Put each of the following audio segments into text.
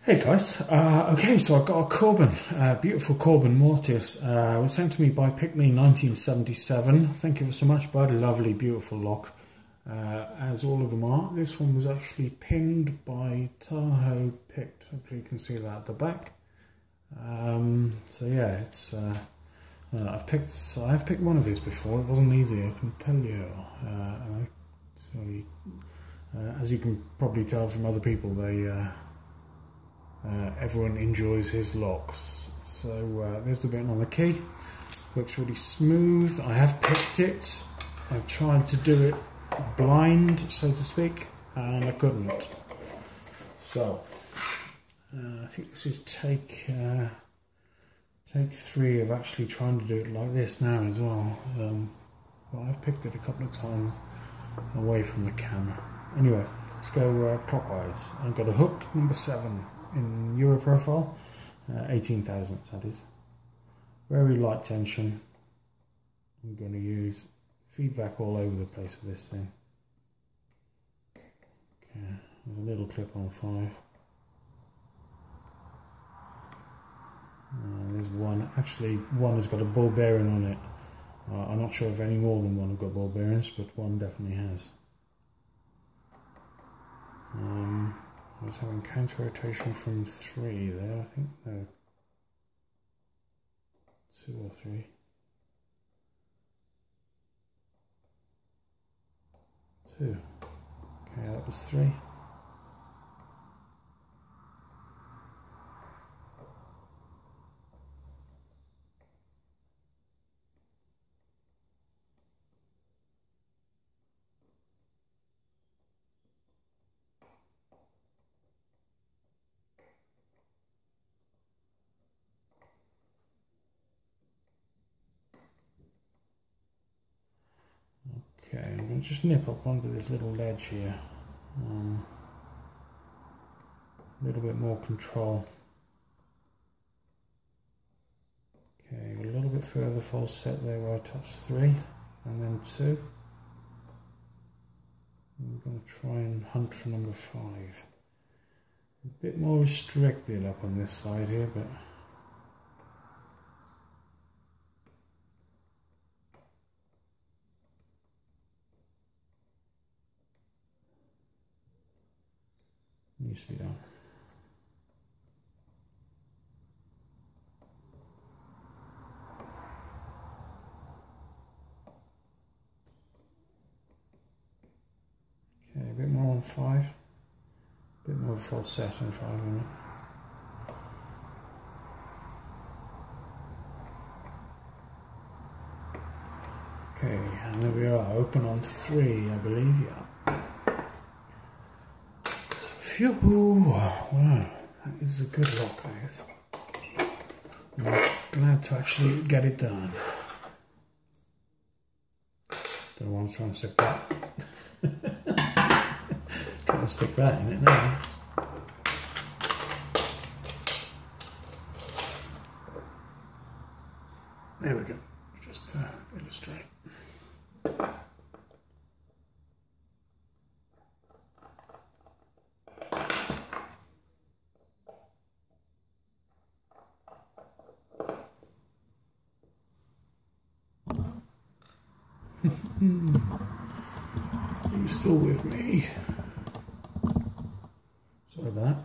Hey guys, okay, so I've got a Corbin, beautiful Corbin Mortise. It was sent to me by PickME1977. Thank you so much, bud. Lovely, beautiful lock, as all of them are. This one was actually pinned by Tahoe picked. Hopefully you can see that at the back. So yeah, it's I've picked one of these before. It wasn't easy, I can tell you. As you can probably tell from other people, everyone enjoys his locks. So there's the bit on the key. Looks really smooth. I have picked it. I tried to do it blind, so to speak, and I couldn't. So I think this is take 3 of actually trying to do it like this now as well. But I've picked it a couple of times away from the camera. Anyway, let's go clockwise. I've got a hook number 7 in Euro profile, 18 thousandths that is. Very light tension. I'm going to use feedback all over the place with this thing. Okay, there's a little clip on 5. There's one, actually one has got a ball bearing on it. I'm not sure if any more than one have got ball bearings, but one definitely has. I was having counter rotation from 3 there, I think. No, 2 or 3. 2. Okay, that was 3. Okay, I'm going to just nip up onto this little ledge here. A little bit more control. Okay, a little bit further false set there where I touched 3 and then 2. I'm going to try and hunt for number 5. A bit more restricted up on this side here, but needs to be done. Okay, a bit more on 5. A bit more false set on 5 on it. Okay, and there we are, open on 3, I believe, yeah. Phew, wow, that is a good lock, that is. I'm glad to actually get it done. Don't want to try and stick that. Try to stick that in it now. There we go, just to illustrate. Are you still with me? Sorry about that.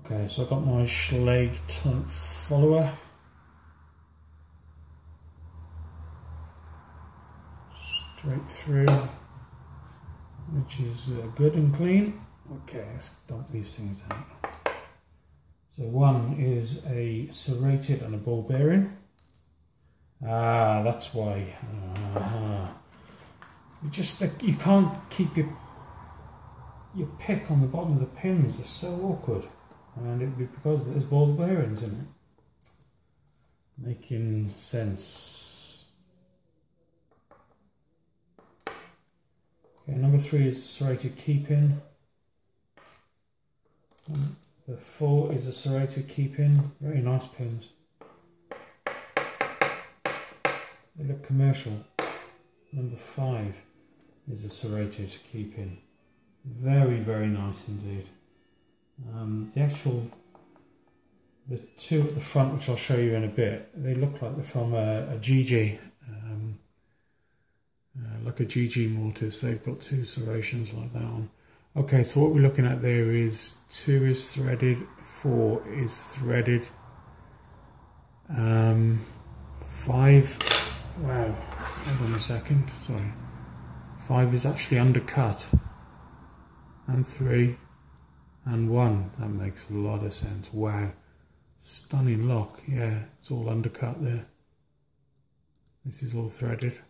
Okay, so I've got my Schlag type follower. Straight through, which is good and clean. Okay, let's dump these things out. So one is a serrated and a ball bearing. Ah, that's why. You can't keep your pick on the bottom of the pins. They're so awkward. And it would be because there's ball bearings in it. Making sense. Okay, number 3 is serrated key pin. The 4 is a serrated key pin. Very nice pins. They look commercial. Number 5 is a serrated key pin. Very, very nice indeed. The 2 at the front, which I'll show you in a bit, they look like they're from a GG, like a GG mortise. They've got 2 serrations like that one. Okay, so what we're looking at there is 2 is threaded, 4 is threaded, 5, wow, hold on a second, sorry, 5 is actually undercut, and 3, and 1, that makes a lot of sense. Wow, stunning lock. Yeah, it's all undercut there. This is all threaded,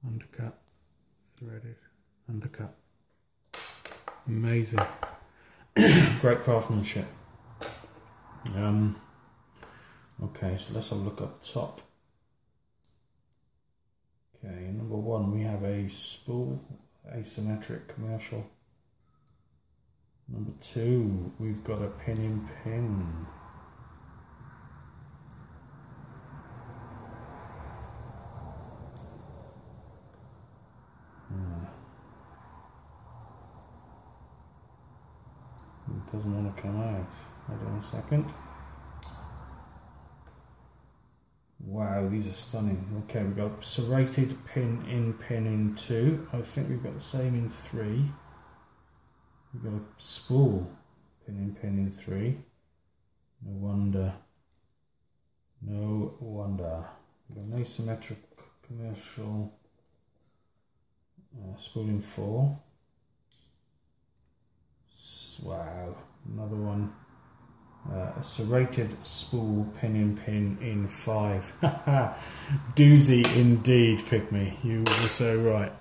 undercut, threaded, undercut. Amazing. Great craftsmanship. Okay, so let's have a look up top. Okay, number 1 we have a spool, asymmetric commercial. Number 2 we've got a pin in pin. It doesn't want to come out. Hold on a second. Wow, these are stunning. Okay, we've got serrated pin in 2. I think we've got the same in 3. We've got a spool pin in 3. No wonder. No wonder. We've got an asymmetric commercial spool in 4. Wow, another one. A serrated spool pin in 5. Doozy indeed, PickME. You were so right.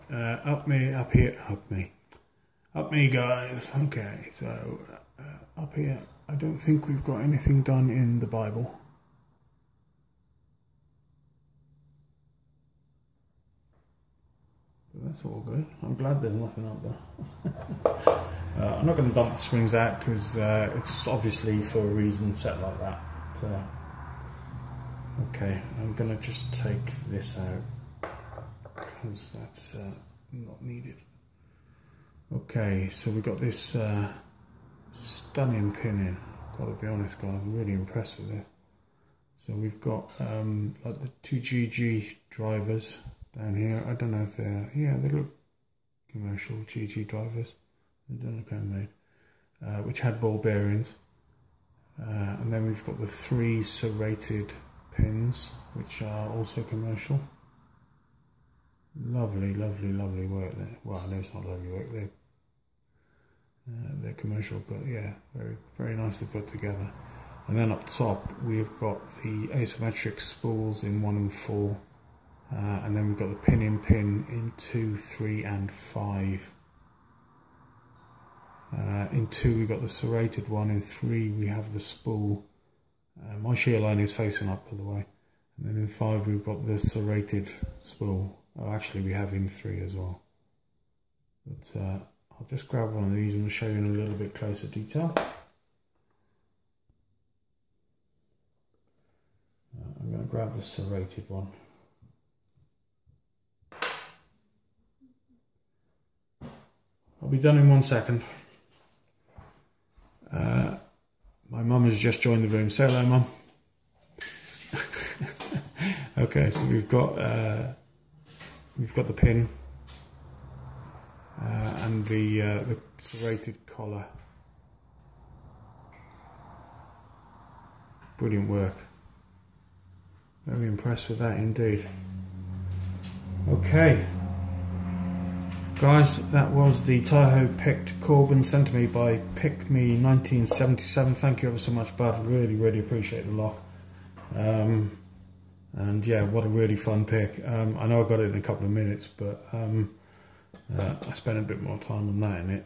Up here, up me, guys. Okay, so up here, I don't think we've got anything done in the Bible. But that's all good. I'm glad there's nothing up there. I'm not going to dump the springs out because it's obviously for a reason set like that. Okay, I'm going to just take this out because that's not needed. Okay, so we've got this stunning pin in. Got to be honest, guys, I'm really impressed with this. So we've got like the 2 GG drivers down here. I don't know if they're, yeah, they look commercial GG drivers. They don't look handmade, which had ball bearings. And then we've got the 3 serrated pins, which are also commercial. Lovely, lovely, lovely work there. Well, no, it's not lovely work. They're commercial, but yeah, very, very nicely put together. And then up top, we've got the asymmetric spools in 1 and 4. And then we've got the pin in 2, 3, and 5. In 2 we've got the serrated one, in 3 we have the spool. My shear line is facing up, by the way. And then in 5 we've got the serrated spool. Oh, actually we have in 3 as well. But I'll just grab one of these and we'll show you in a little bit closer detail. I'm going to grab the serrated one. I'll be done in 1 second. My mum has just joined the room. Say hello, Mum. Okay, so we've got the pin and the serrated collar. Brilliant work. Very impressed with that indeed. Okay. Guys, that was the Tahoe picked Corbin sent to me by PickME1977. Thank you ever so much, bud. Really, really appreciate the lock. And yeah, what a really fun pick. I know I got it in a couple of minutes, but I spent a bit more time on that in it.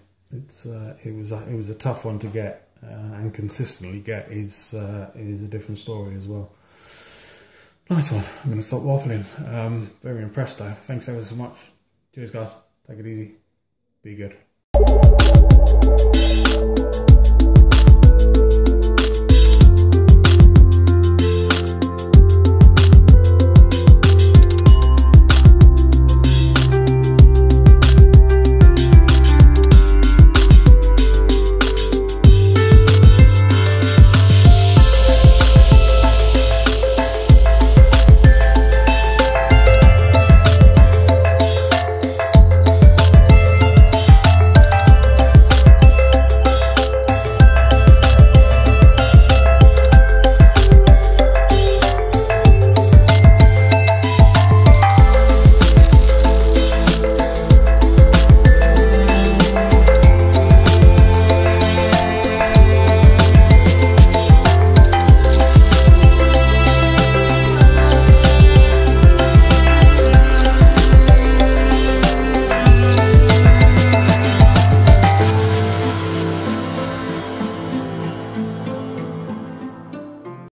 It was a tough one to get and consistently get. Is a different story as well. Nice one. I'm going to stop waffling. Very impressed though. Thanks ever so much. Cheers, guys. Take it easy. Be good.